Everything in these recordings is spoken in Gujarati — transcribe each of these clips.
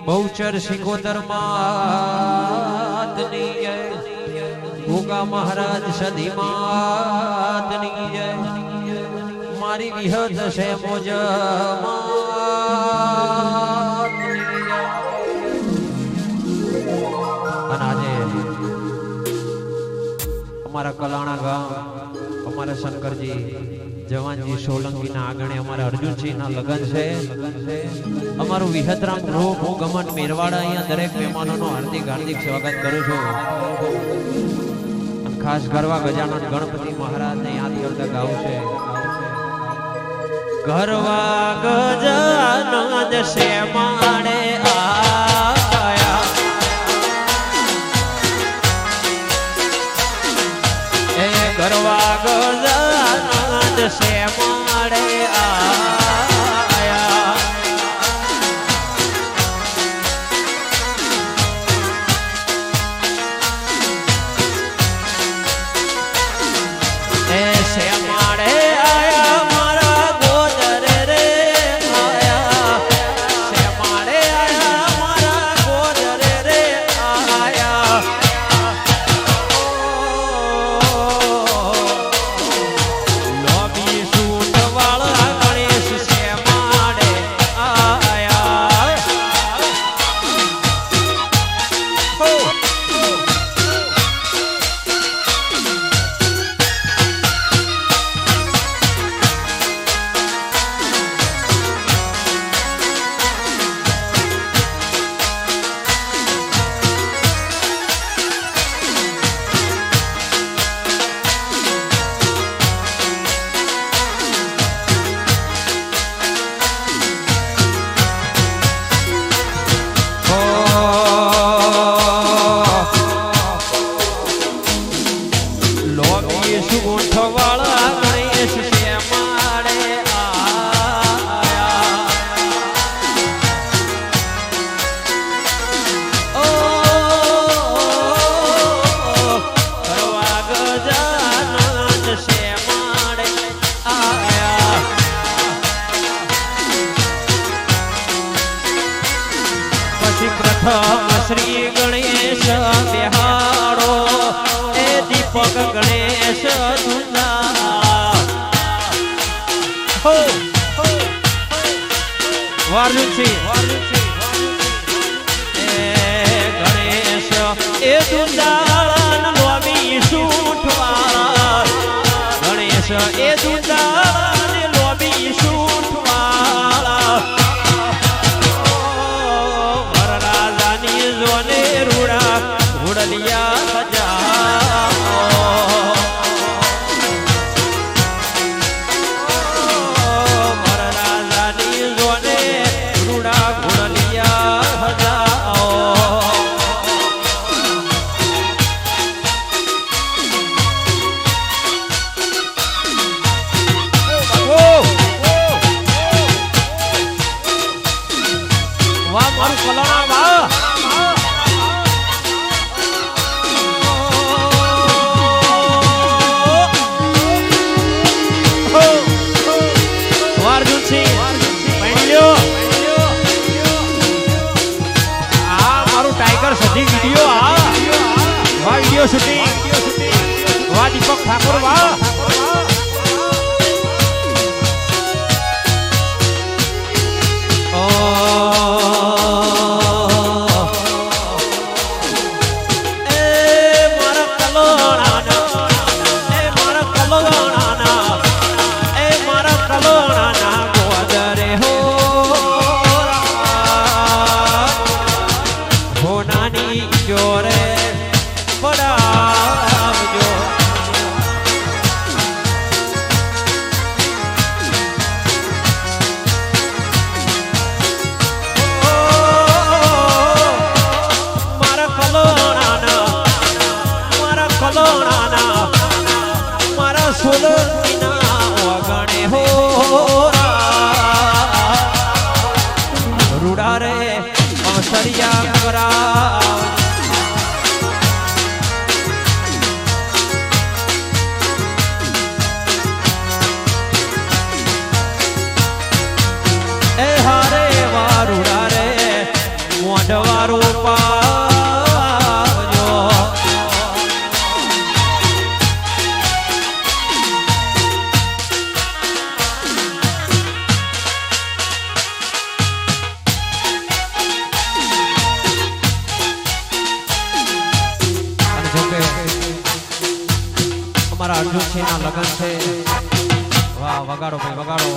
બહુચર સિકોતર માતની જય, ભોગા મહારાજ સદી માતની જય, મારી વિહત છે મોજ માતની જય. અને આજે અમારા કલાણા ગામ અમારા શંકરજી જવાનજી સોલંકી ના આગણે અમારા અર્જુનસિંહ ના લગન છે. અમારું વિહતરામ ગૃહ હું ગમન મેરવાડા અહીંયા દરેક મહેમાનોનું હાર્દિક હાર્દિક સ્વાગત કરું છું. ખાસ ગરવા ગજાનન ગણપતિ મહારાજ ને યાદ કરતા ગાવું છે. ગરવા ગજાનન છે માણે આયા, એ કરવા ગજાનંદ સે માડે આયા એ સે માડે આયા મારા ગોદર રે આયા સે માડે આયા મારા ગોદર રે આયા લોબી સૂટ વાળા ગણેશ સે માડે આયા હો લોબી સૂટ વાળા ગણેશ સે માડે આયા ઓ કરવા ગજાનંદ સે માડે આયા પછી પ્રથમ શ્રી ગણેશ બિહાડો એ દીપક ગણેશ ધુંધા હો વાર્યુછી એ ગણેશ એ ધુંધાળન લોબી સૂઠવાળા ગણેશ એ ધુંધાળન લોબી સૂઠવાળા વરરાજાની જોને રૂડા ઘોડલિયા વાહ મારું કલણા વાહ ટાઈગર સધી વિડિયો વાહ વિડિયો શૂટિંગ વાહ દીપક ઠાકોર વાહ જોરે પડાવજો મારા કલોણાના મારા સોલંકીના વગણે હો રૂડા રે અસરિયા કરા એ હારે વારુડા રે મોઢવારો પાવજો અને જોકે અમારા અર્જુન છે ના લગન છે વાહ વગાડો ભાઈ વગાડો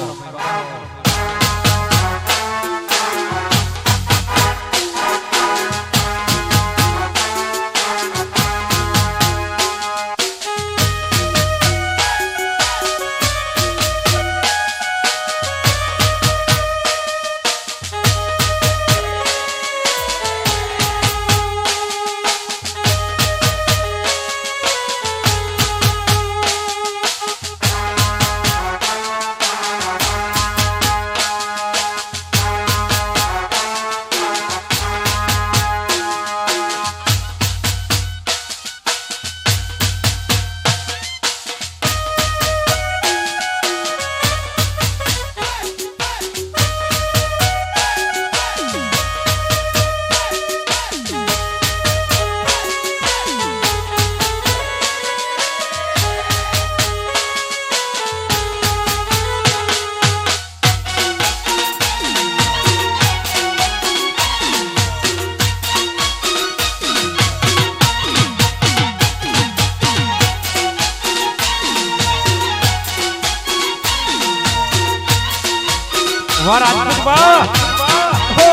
રાજપૂત બા હો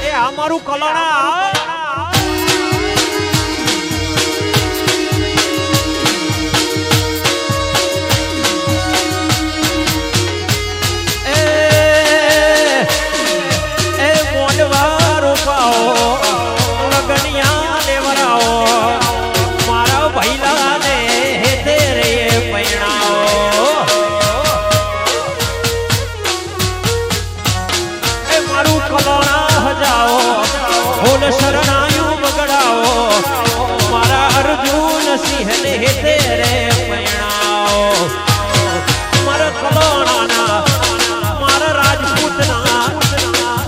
એ અમારું કલોણા શરણાયું બગડાઓ મારા અર્જુન સિંહ ને તેરે પૈણાઓ મારા કલોણાના મારા રાજપૂતના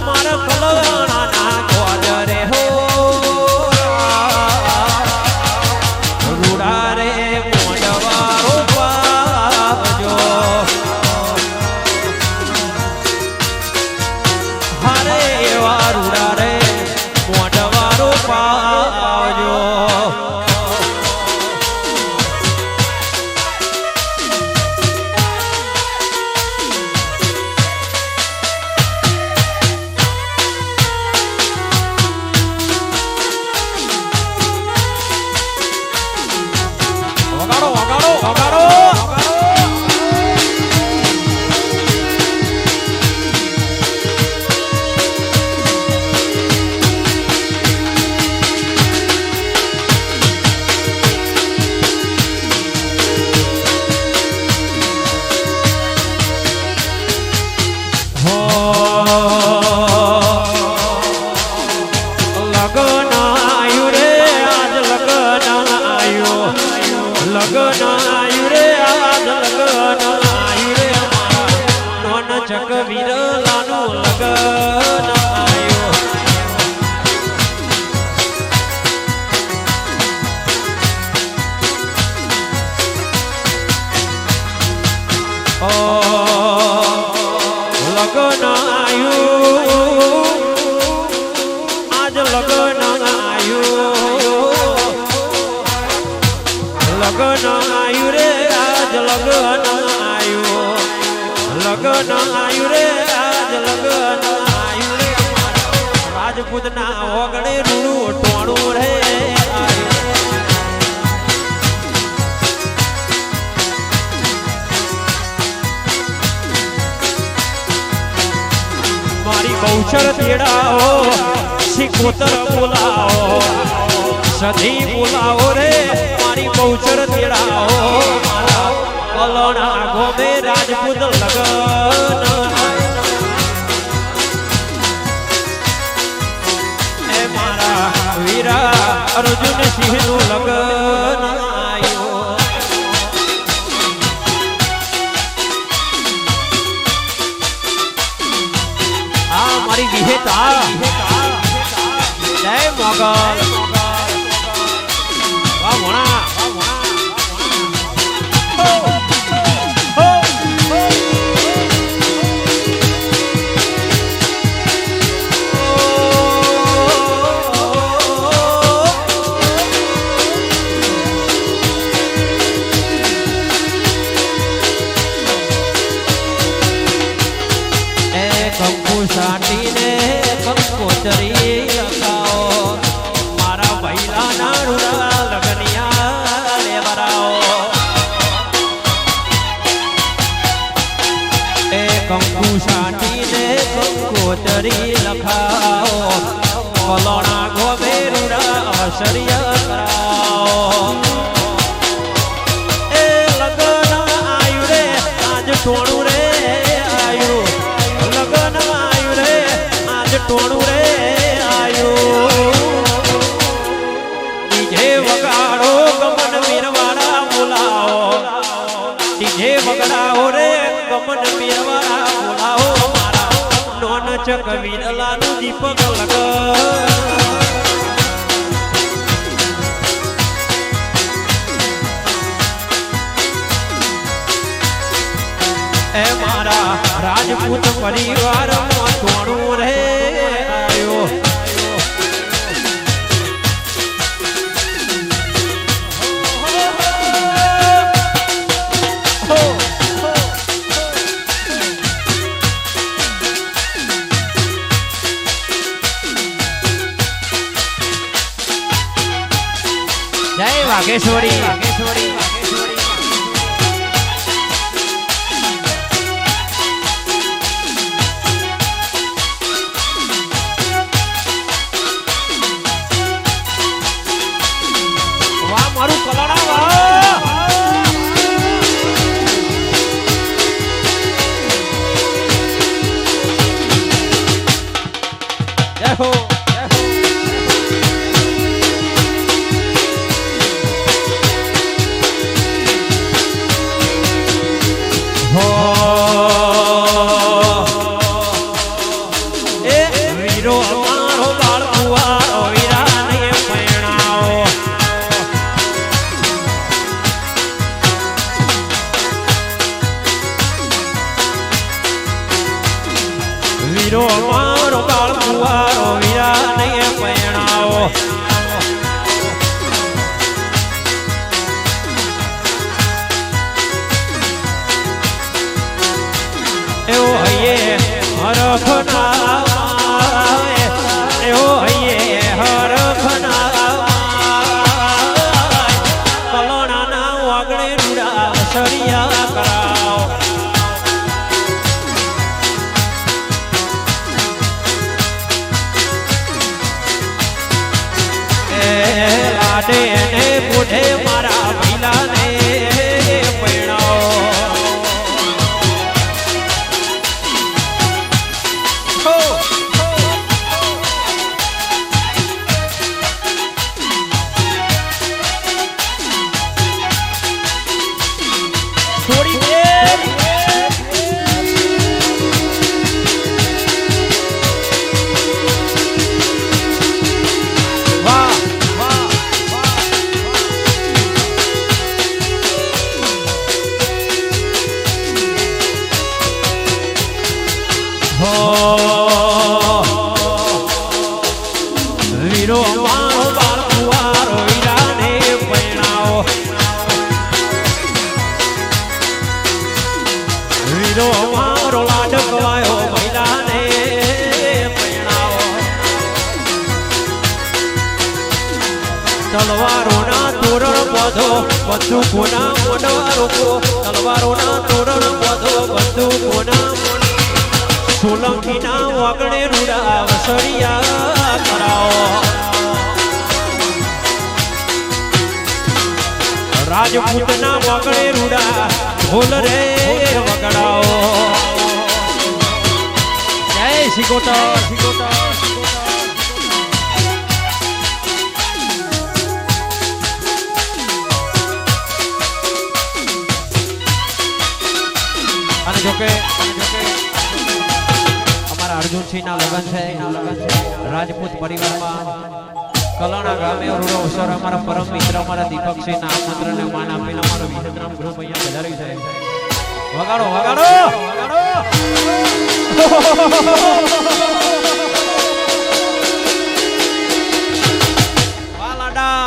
મારા કલોણાના ગોજરે હો રૂડા રે મોડવારો પાવજો હારે એવા રૂડા રે મોઢવારો પાવજો વગાડો વગાડો વગાડો ચક વિરલાનું લગન આયો ઓ લગન આયું આજ લગન આયું લગન આયું રે આજ લગન આયું લગન આયુ રે આજ લગન આયુ રે રાજપૂત ના ઓગણે રૂડું ટોણું રે મારી બહુચર તેડાઓ શિકોતર બોલાવો સધી બોલાવો રે મારી બહુચર તેડાઓ કલોણા ગોમે રાજપૂત લગન એ મારા વીરા અર્જુન સિંહ નું લગન આયો આ મારી વિહેતા જય મોગલ વાહ મોણા સાટીને કંકોતરી લખાઓ મારા ભૈલા ના રૂડા લગનિયા લેવરાઓ એ કંકુ સાટીને કંકોતરી લખાઓ કલોણા ગોમે રૂડા અસરિય કરાઓ એ લગન આયુ રે આજ ટોણું રે આયુ લગન ટોણું રે આયું ડીજે વગાડો ગમન મીરવાળા બોલાવો ડીજે વગાડો રે ગમન મીરવાળા બોલાવો મારા નોન ચક વીરલાનું દીપક લગન એ મારા રાજપૂત પરિવારમાં ટોણું રે આયો વાઘેશ્વરી વાહ મારું કલાડા વાહ જય હો વીરો મારો બાળ કુવારો વીરા નહીં પરણાવો એવો હૈયે હરખના એવો હૈયે હરખના કલોણાના વાગડે રૂડા સરિયા કરાવો લાડે ને બુઢે મારા ભીલાને પરણાવો થોડી વીરો મારો બાળ કુવારો વીરાને પરણાવો વીરો મારો લાડકવાયો મહિલાને પરણાવો તલવારોના તોરણ બધો બંદૂકોના મોઢવા રોકો તલવારોના તોરણ બધો બંદૂકોના સોલંકીના વાગડે રૂડા વસરિયા કરાવો રાજપૂતના વાગડે રૂડા ઢોલ રે વગડાવો જય શિકોટા અને જોકે અર્જુનસિંહ ના લગન છે રાજપૂત પરિવારમાં કલાણા ગામે રૂડો અવસર અમારા પરમ મિત્ર અમારા દીપકસિંહ ના આમંત્રણ ને માન આપીને અમારો વિહતરામ ગ્રુપ અહીંયા પધાર્યું છે વગાડો વગાડો વાલાડા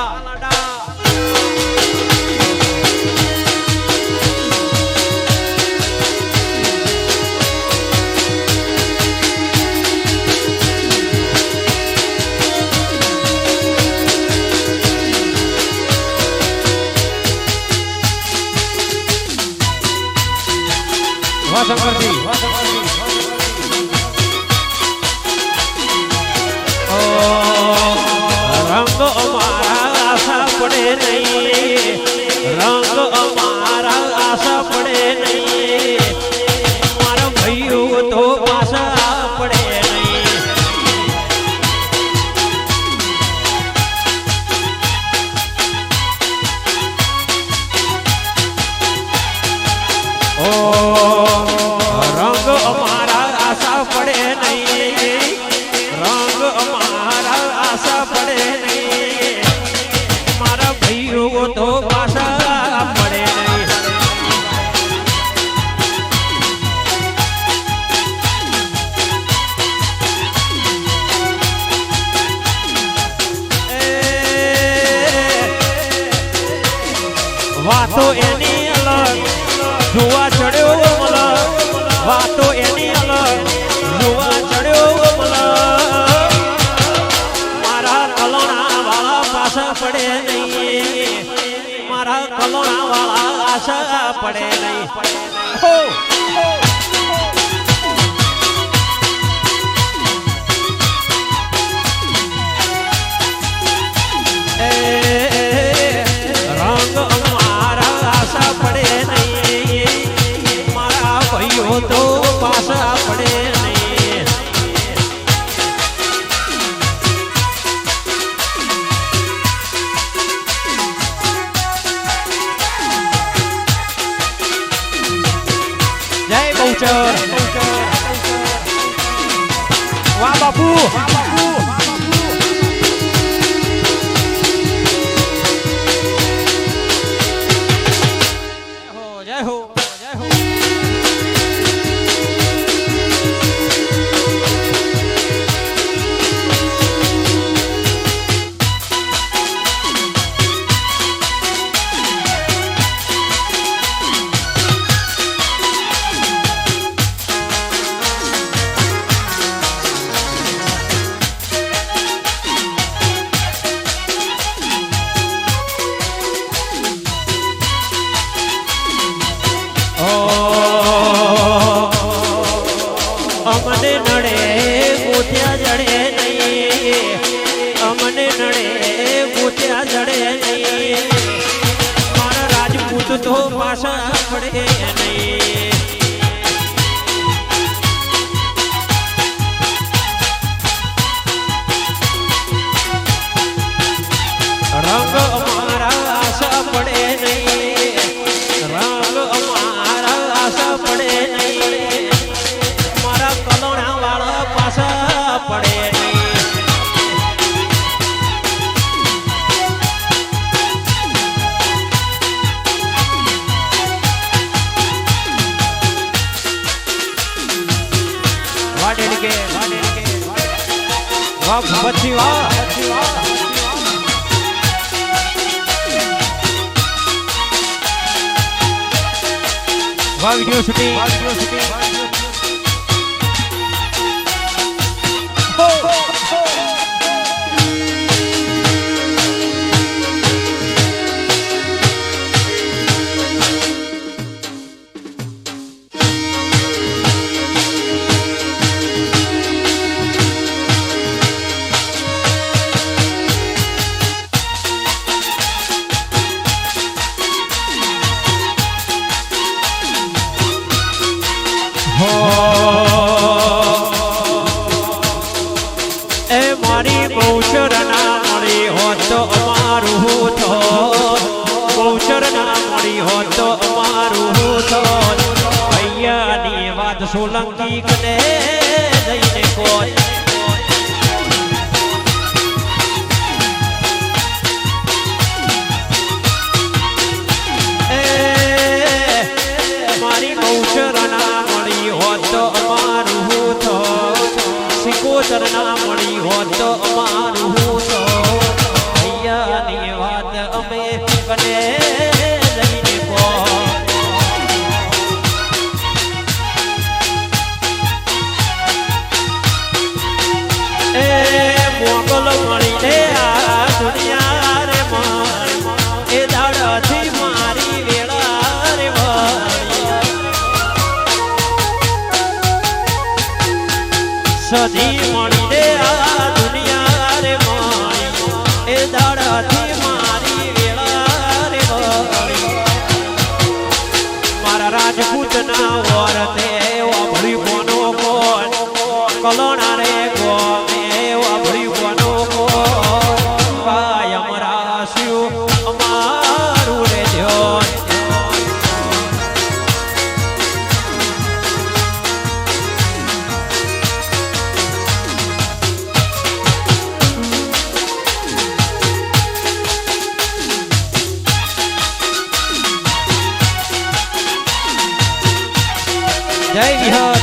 શંકરજી રંગ અમારા આશા પડે નહીં રંગ અમારા આશા પડે નહીં મારા ભાઈઓ તો પાછા પડે નહીં રંગ અમારા આશા પડે નહીં રંગ અમારા આશા પડે નહીં મારા ભાઈઓ તો પાછા પડે નહીં વાતો એની અલગ જોવા ચડ્યો વાતો એની અલગ જોવા ચડ્યો મારા કલોણા વાળા પાછા પડે નહીં પડે નહીં હો રંગ અમારા આશા પડે નહીં મારા ભાઈઓ તો પાછા પડે નહીં જય બહુચર વાહ બાપુ અમને નડે ગોત્યા જડે નહીં અમને નડે ગોત્યા જડે નહીં મારા રાજપૂત તો પાછા પડે નહીં રંગ અમારા આશા પડે નહીં રંગ અમારા આશા પડે નહીં મારા કલોણા વાળા પાછા પડે નહીં વાહ ભગવતજી વાહ વાહ વિડિયો શૂટિંગ એ મારી બહુચર ના મળી હોત તો અમારું થોત બહુચર ના મળી હોત તો અમારું થોત ભૈયાની વાત સોલંકી કને જઈને કોઈ મારી બહુચર ના મળી હોત તો અમારું થોત સિકોતર ના મળી હોત તો અમારું તો ભૈયાની વાત અમે કને જઈને કો એ મોગલ મળીને આ દુનિયા રે એ દાડાથી મારી વેળા રે સદી મળીને આ દુનિયા રે એ દાડાથી મારી વેળા રે મારા રાજપૂતના વરતે વાભળી કોનો કોણ કલોણા રે ગોમે વાભળી કોનો કોણ કાયમ રાશ્યું અમારું રે ધ્યાન જય વિહત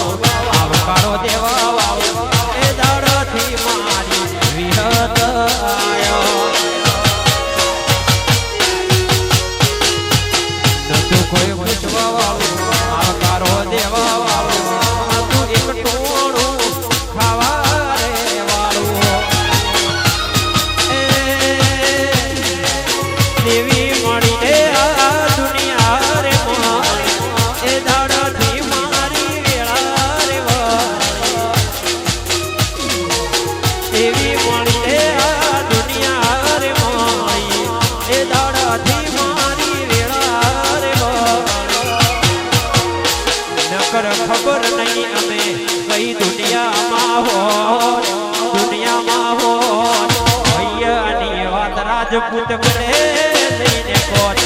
આવકારો દેવા વાળો એ દાડથી મારી વિહત આયો નતું કોઈ પૂછવા વાળું આવકારો દેવા વાળું તું એક ટોણું ખાવા રે વાળું દેવી મળી એ આ દુનિયા રે એ દાડાથી મારી વેળા રે દેવી મળી એ આ દુનિયા રે એ દાડાથી મારી વેળા રે નકર ખબર નહીં અમે કઈ દુનિયામાં હો ભૈયાની વાત રાજપૂત કરે લઈને કોટ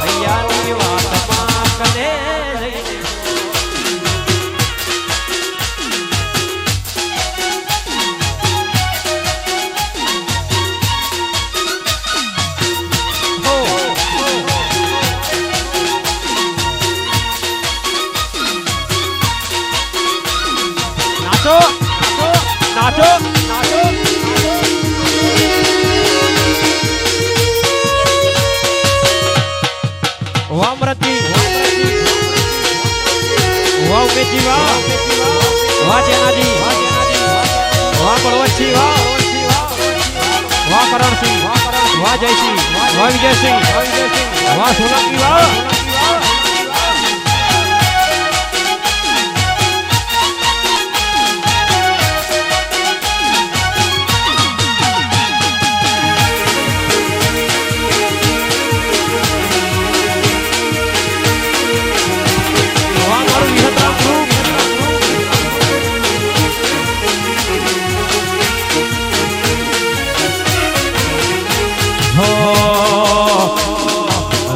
ભૈયાની વાતમાં કને લઈને નાચો નાચો નાચો વામરતી વાવ મેજી વાહ જેનાજી વાહ બળવંતસિંહ વાહ કરણસિંહ વાહ જયસિંહ વાહ વિજયસિંહ વાહ સોલંકી વાહ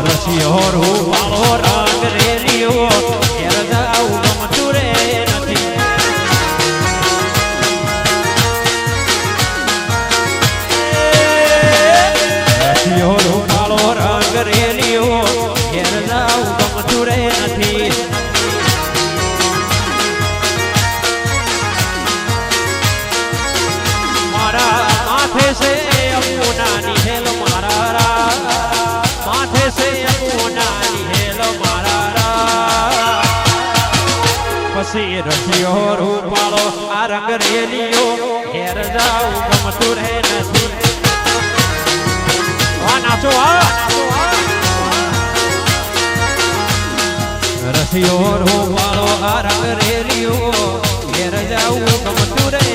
રસિયો રૂપાળો રંગ રેલિયો ઘેર જાવું ગમતું રે નથી રસિયો રૂપાળો રંગ રેલિયો ઘેર જાવું ગમતું રે નથી મારા માથે છે અમુનાની હેલ મારા માથે છે અમુનાની હેલ મારા પછી રસિયો રૂપાળો આ રંગ રેલિયો ઘેર જાવું ગમતું રહે નથી આ નાચો રસિયો રૂપાળો આ રંગ રેલિયો ઘેર જાવું ગમતું રહે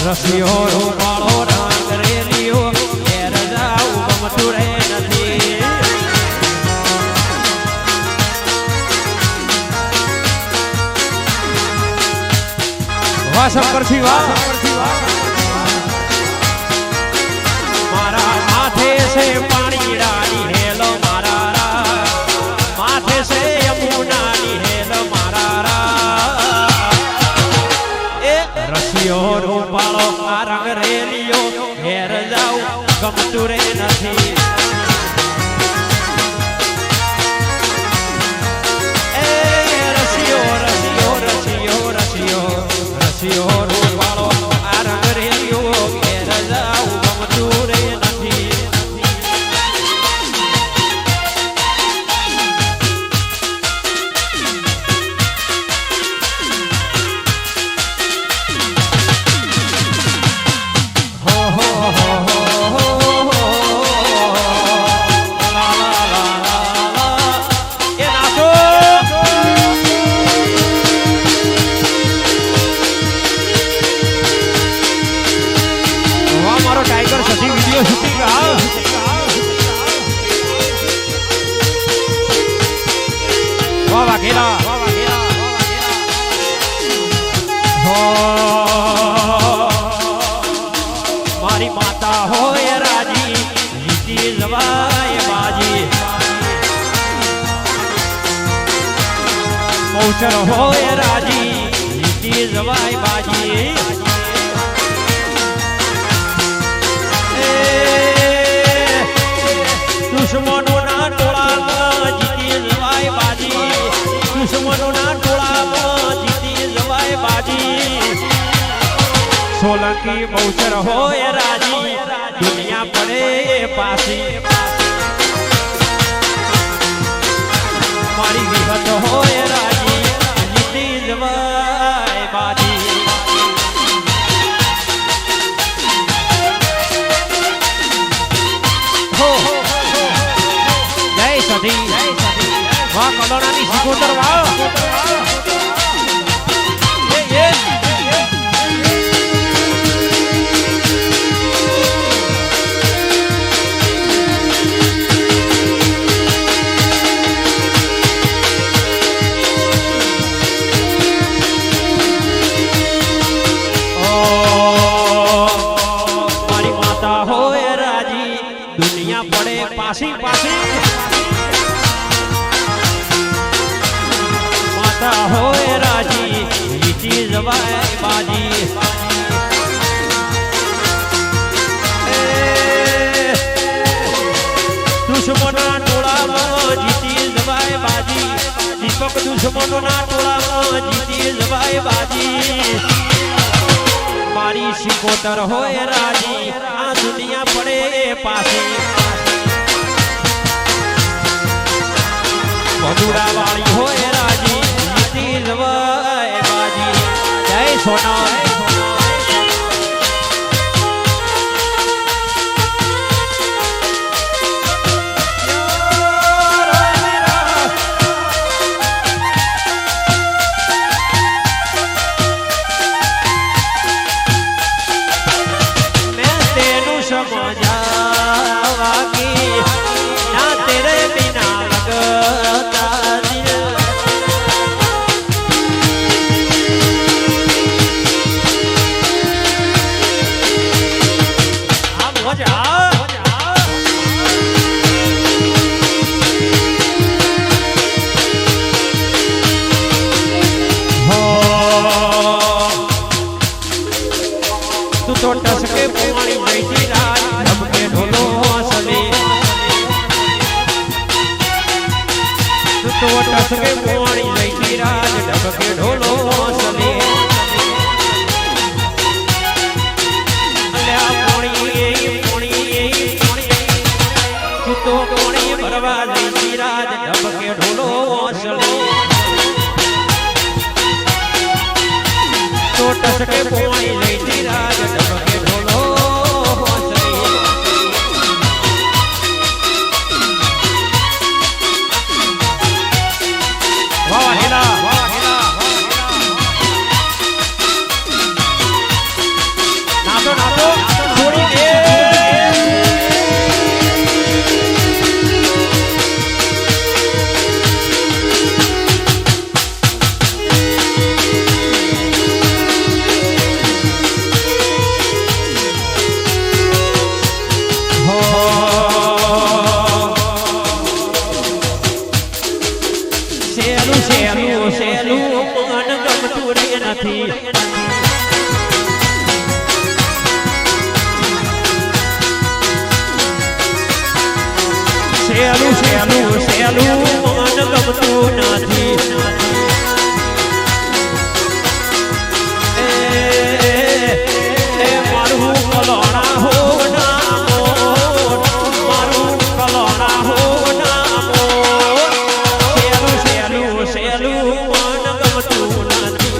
રસિયો રૂપાળો રંગ રેલિયો ઘેર જાવું ગમતું રહે નથી વાહ શંકરસિંહ વાહ મારા માથે છે પાણીડાની હેલ મારા માથે છે યમુનાની હેલ મારા રસિયો રૂપાળો આ રંગ રેલિયો ઘેર જાવું ગમતું રે નથી રસિયો રસિયો રસિયો રસિયો રસિયો રૂપાળો આ રંગ રેલિયો ઘેર જાવું ગમતું રે નથી શૂટિંગ વાહ વાઘેલા મારી માતા હોય રાજી જીતી જવાય બાજી મૌસર હોય રાજી જીતી જવાય બાજી દુશ્મનોના ટોળામાં જીતી જવાય બાજી દુશ્મનોના ટોળામાં જીતી જવાય બાજી સોલંકી મૌસર હોય રાજી દુનિયા પડે પાછી મારી વિહત હોય રાજી જીતી જવાય બાજી જય સધી વાહ કલોનાની સિકોતર વાહ દુનિયા પડે પાછી પાછી માતા હોય રાજી જીતી જવાય બાજી દુશ્મનોના ટોળામાં જીતી જવાય બાજી દીપક દુશ્મનોના ટોળામાં જીતી જવાય બાજી મારી સિકોતર હોય રાજી આ દુનિયા પડે પાછી મધુરા વાળી હોય રાજી જીતી જવાય બાજી જય સોના तो टसके पुआणी बैठी राज ढबके ढोलो हंसले तो टसके पुआणी बैठी राज ढबके ढोलो हंसले अल्या पोणी तो पोणी भरवा बैठी राज ढबके ढोलो हंसले तो टसके पुआणी बैठी राज ढबके ढोलो हंसले वाह हेला नाचो नाचो छोड़ी दे સેલું મન ગમતું નથી મારું કલોણા હો નામો મારું કલોણા હો નામો સેલું મન ગમતું નથી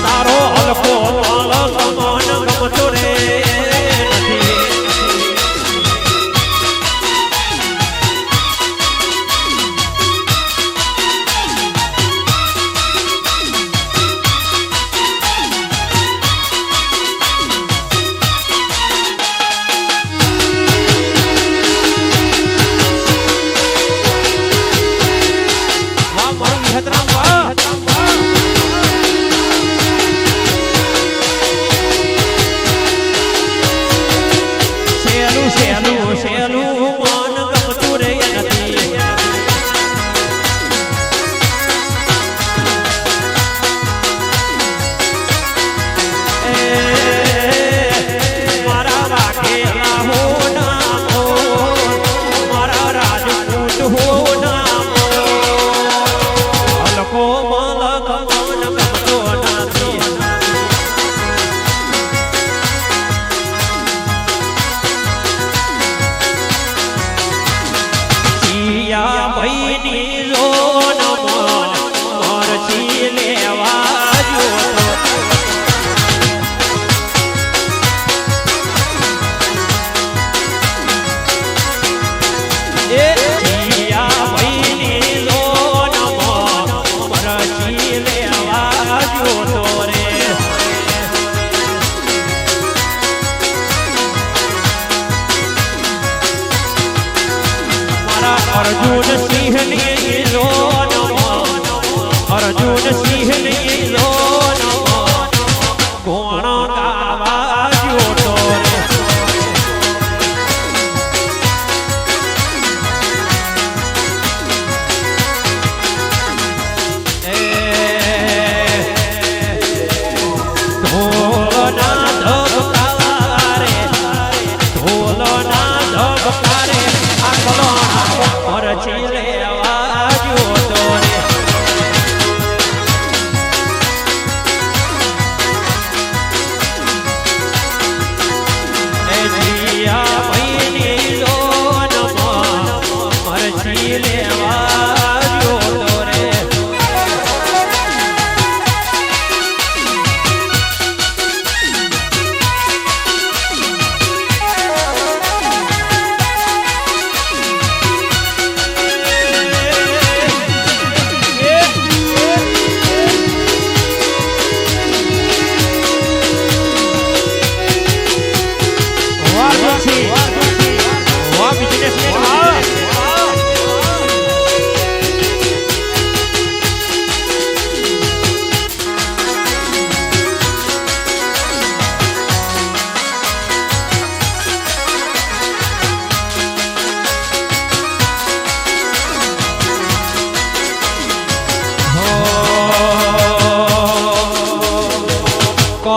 તારો હલકો માલ મન ગમતો રે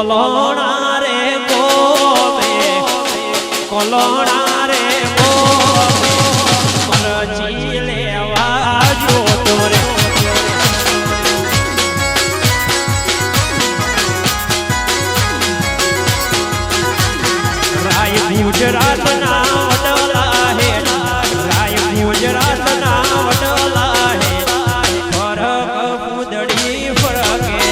કલોણા રે ગોમે કલોણા રે ગોમે મરજી લેવા જોતો રે રાય ગુજરાતના વડલા હે રાય ગુજરાતના વડલા હે ફરક પૂદડી ફરકે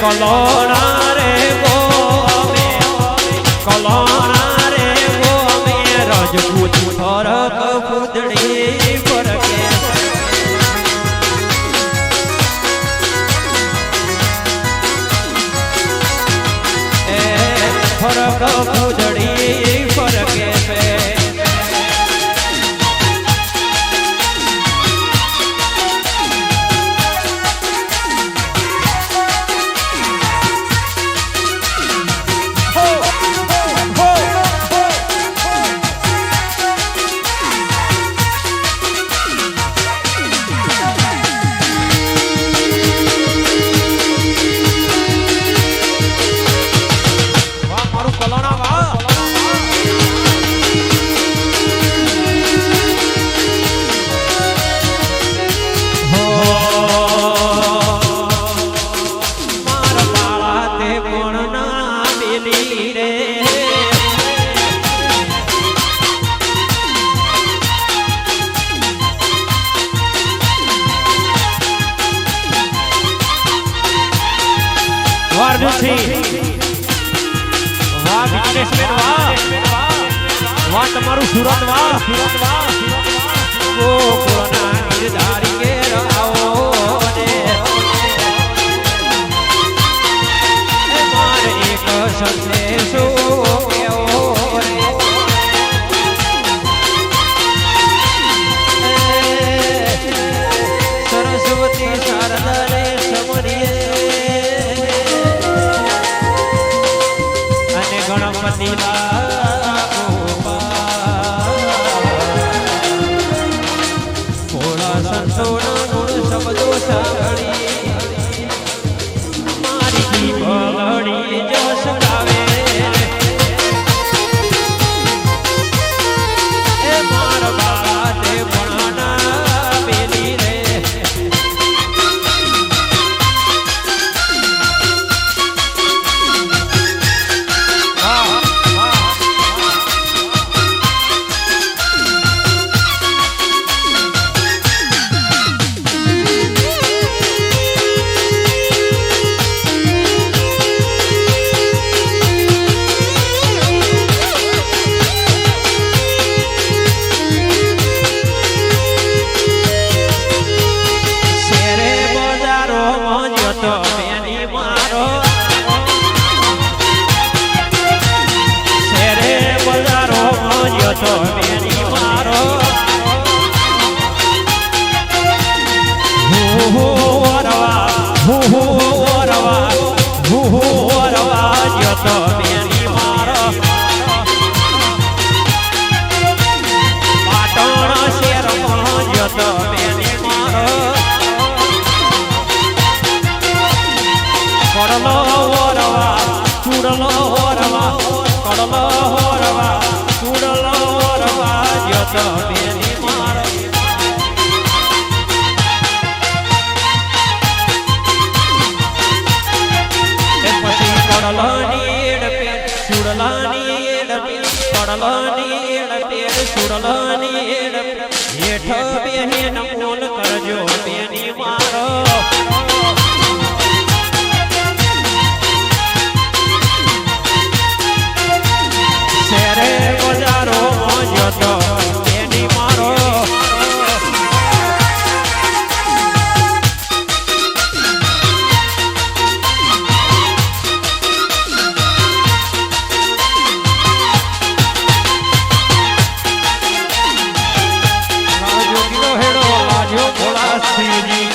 કલોણા રે ગોમે કલોણા રે ગોમે રાજપૂત ફરક પૂદડી ફરકે ફરક પૂદડી ફરકે પે વાહ વિઘ્નેશબેન વાહ તમારું સુરત વાહ ગોકુળના ગિરધારી કે આવો ને મારે એક સંદેશો કેવો રે સરસ્વતી શારદા રે સમરીએ ગણપતિ ભોળા સંતોના ગુણ શબ્દો સાંભળી મારી જીભડી જશ ગાવે એ મારા બાળા તે ભણાના બેલી રે તો બેની મારો વરવા જતો બેની મારો પાટણ શેરમાં જતો બેની મારો કડલો વરવા ચૂડલો વરવા કડલો વરવા ચૂડલો વરવા જતો બેની મારો પછી કડલોની એડપે ચૂડલાની એડપે કડલોની એડપે ચૂડલાની એડપે હેઠ બેન મોલ કરજો બેની મારો શેરે બજારો જતો બેની મારો લાજો કિલો હેડો લાજો ભોળા શ્રીજી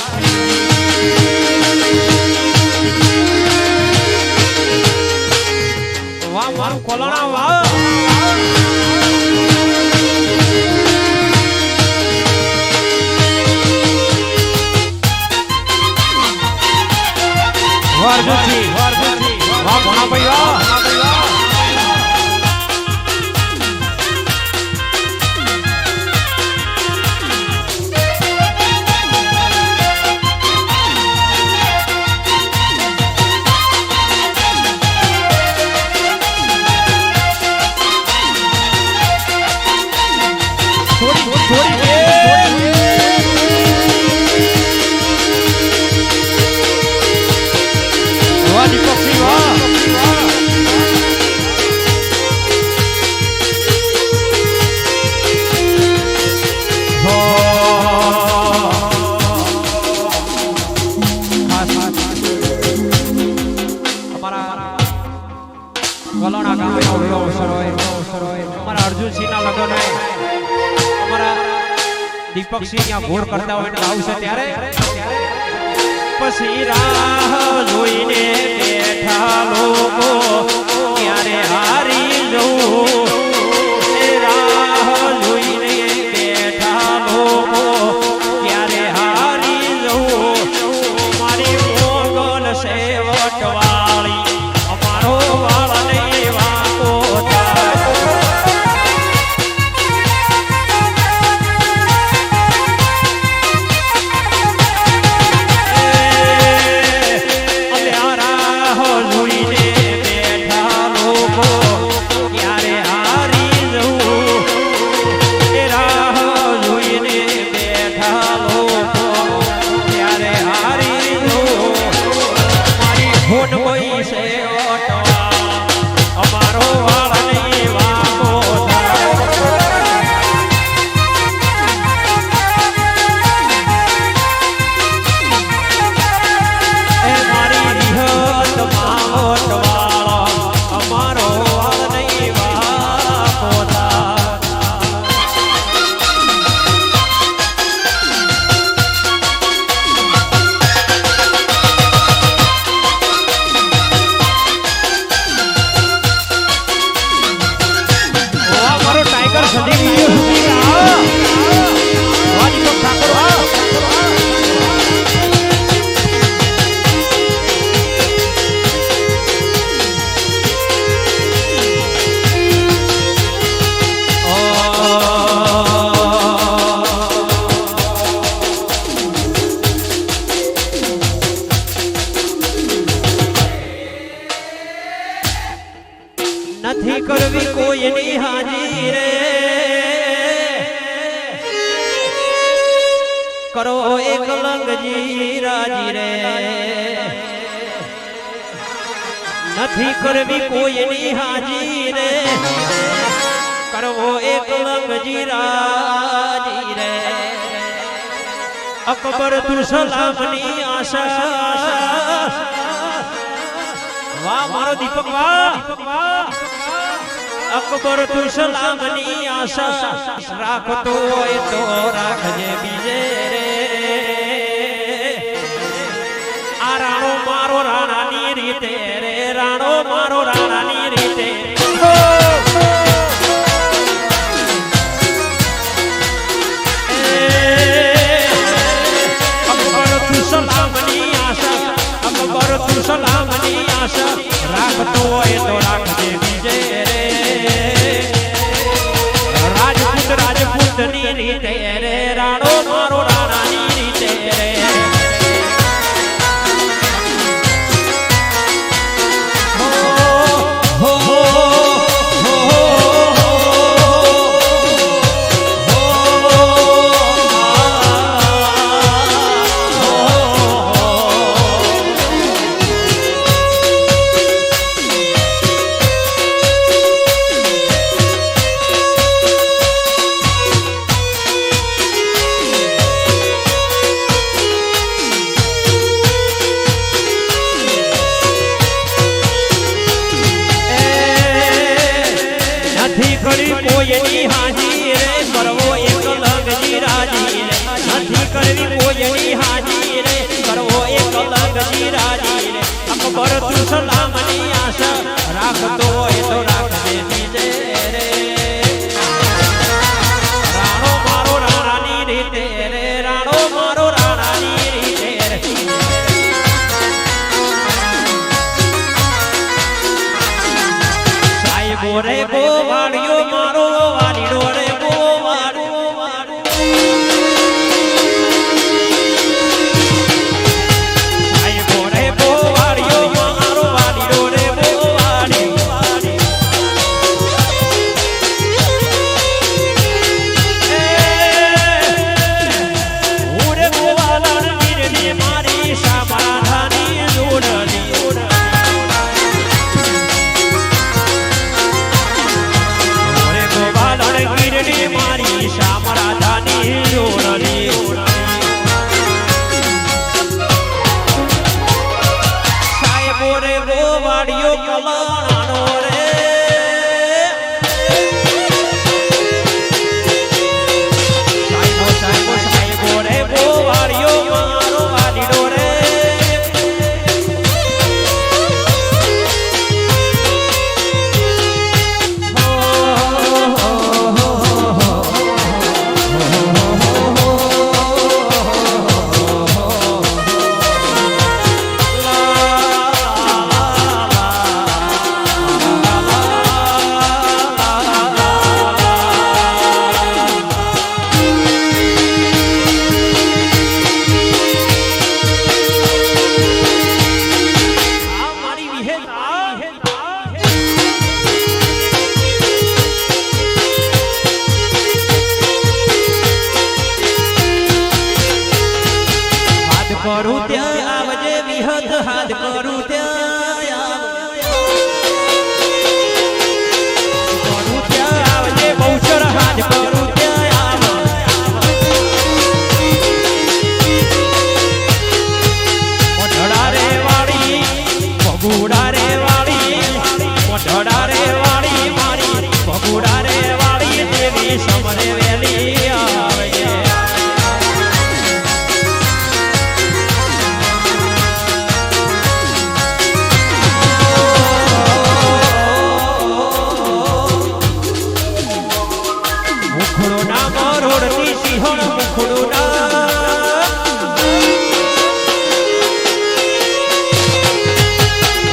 દીપકસિંહ ઘોર કરતા હોય આવશે ત્યારે પછી રાહ જોઈને બેઠા લોકો ક્યારે હારી જવું રાહ જોઈને બેઠા લોકો ક્યારે હારી જવું મારી મોગલ સેવટ વાળી અમારો વાળ નહીં વાકો નથી કરવી કોઈની હાજી રે કરો એક લંગજી રાજી રે નથી કરવી કોઈની હાજી રે કરવો એક લંગજી રાજી રે અકબર તું સલામની આશા વાહ મારો દીપક વાહ અકબર તું સલામની આશા રાખતો હોય તો રાખજે બીજે રે આ રાણો મારો રાણાની રીતે રે રાણો મારો રાણાની રીતે અકબર તું સલામની આશા અકબર તું સલામની આશા રાખતો હોય તો રાખજે બીજે રે રાજપૂતની રીતે રે રાણો મારો રાણાની રીતે રે કોઈની હાજી રે કરવો એક લંગજી રાજી રે નથી કરવી કોઈની હાજી રે કરવો એક લંગજી રાજી રે અકબર તું સલામની આશા રાખતો હોય તો રાખજે બીજે રે રાણો મારો રાણાની રીતે રે રાણો મારો રાણાની રીતે રે સાહેબો રે ગોવાળિયો મારો વાલીડો રે ગોવાળો સાહેબો રે ગોવાળિયો મારો વાલીડો રે ગોવાળી સમરે વેલી આવજે મુખડો ના મરોડની સિંહણ મુખડો ના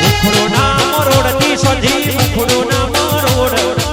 મુખડો ના મરોડની સધી મુખડો ના મરોડ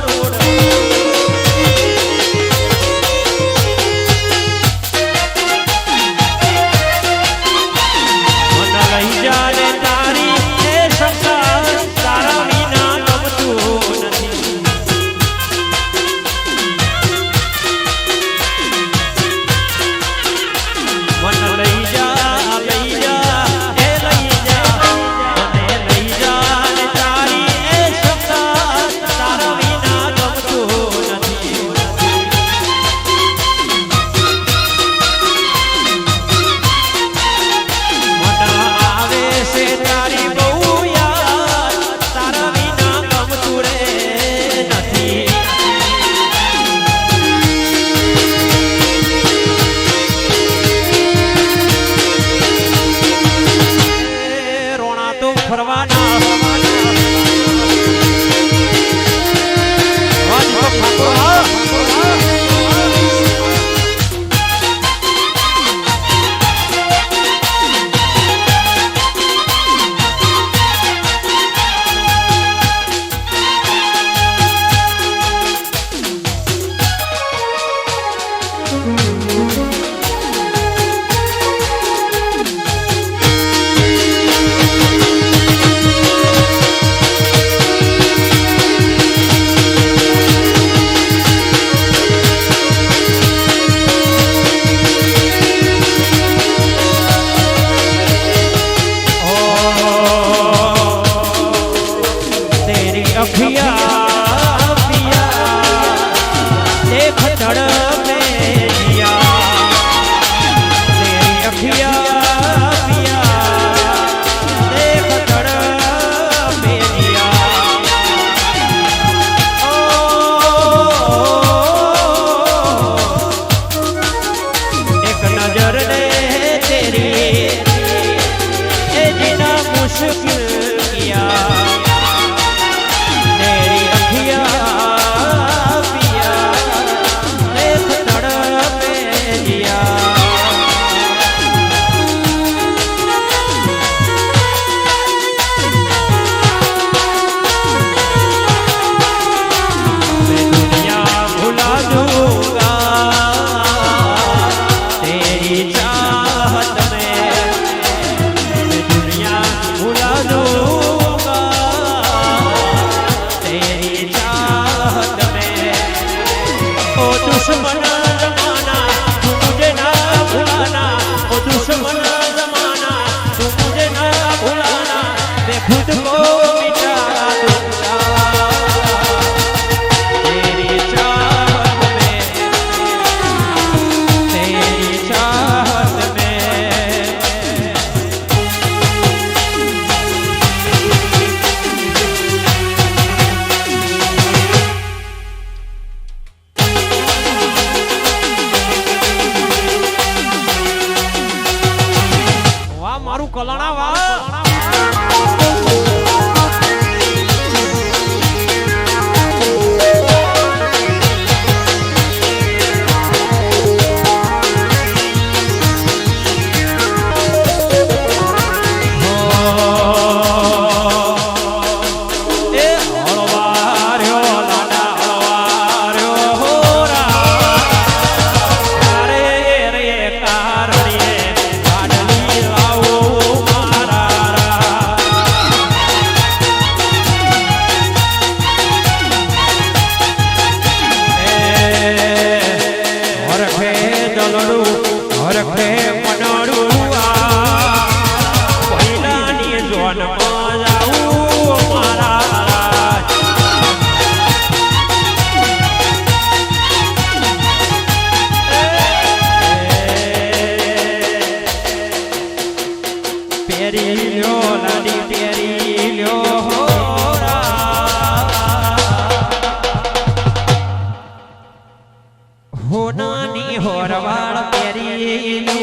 હોરવાળ પહેરી